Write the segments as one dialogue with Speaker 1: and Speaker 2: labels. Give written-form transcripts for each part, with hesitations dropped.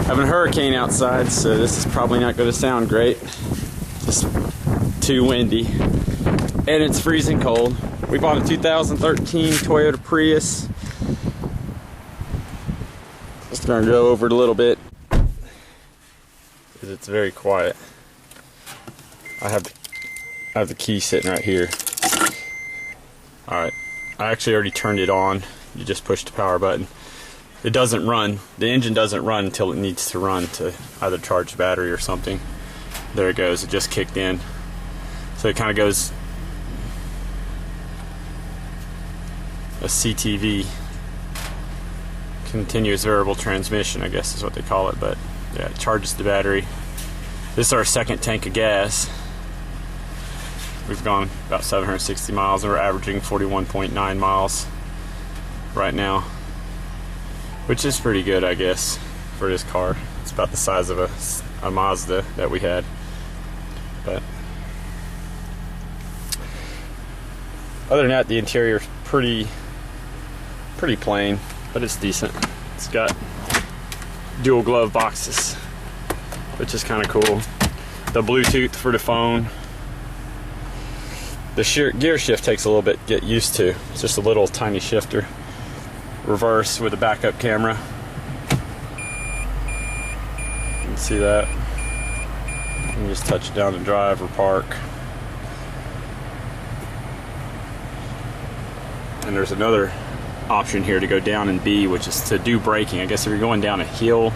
Speaker 1: Having a hurricane outside, so this is probably not going to sound great. Just too windy. And it's freezing cold. We bought a 2013 Toyota Prius. Just going to go over it a little bit because it's very quiet. I have the key sitting right here. Alright, I actually already turned it on. You just push the power button. It doesn't run. The engine doesn't run until it needs to run to either charge the battery or something. There it goes. It just kicked in. So it kind of goes a CTV, continuous variable transmission, I guess is what they call it. But yeah, it charges the battery. This is our second tank of gas. We've gone about 760 miles and we're averaging 41.9 miles right now, which is pretty good, I guess, for this car. It's about the size of a Mazda that we had. But other than that, the interior is pretty plain, but it's decent. It's got dual glove boxes, which is kind of cool. The Bluetooth for the phone. The gear shift takes a little bit to get used to. It's just a little tiny shifter. Reverse with a backup camera. You can see that. You can just touch it down to drive or park. And there's another option here to go down in B, which is to do braking. I guess if you're going down a hill,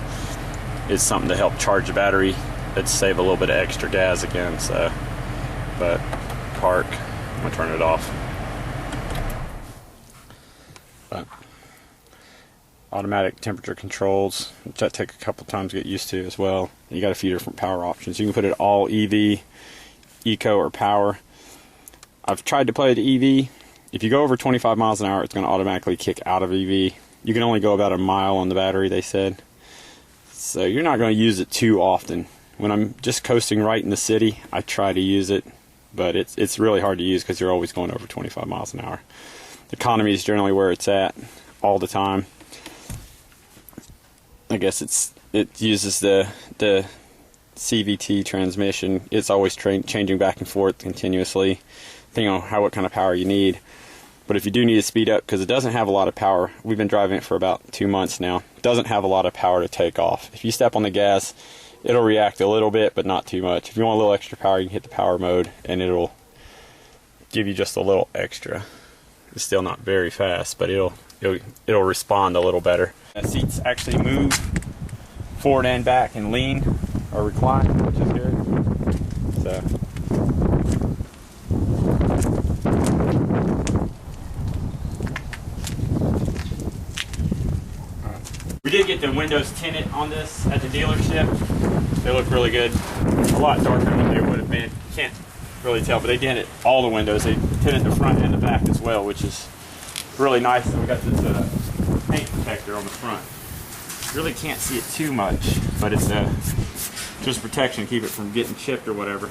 Speaker 1: it's something to help charge the battery. It'd save a little bit of extra gas again. So, but park. I'm gonna turn it off. But automatic temperature controls, which that take a couple times to get used to as well. You got a few different power options. You can put it all EV, Eco, or Power. I've tried to play the EV. If you go over 25 miles an hour, it's going to automatically kick out of EV. You can only go about a mile on the battery, they said. So you're not going to use it too often. When I'm just coasting right in the city, I try to use it, but it's really hard to use because you're always going over 25 miles an hour. Economy is generally where it's at all the time. I guess it uses the CVT transmission. It's always changing back and forth continuously, depending on what kind of power you need. But if you do need to speed up, because it doesn't have a lot of power, we've been driving it for about 2 months now. It doesn't have a lot of power to take off. If you step on the gas, it'll react a little bit, but not too much. If you want a little extra power, you can hit the power mode, and it'll give you just a little extra. It's still not very fast, but it'll respond a little better. The seats actually move forward and back and lean or recline, which is good. So. We did get the windows tinted on this at the dealership. They look really good. A lot darker than they would have been. Can't really tell, but they tinted all the windows. They tinted the front and the back as well, which is really nice. And we got this paint protector on the front. Really can't see it too much, but it's just protection, keep it from getting chipped or whatever.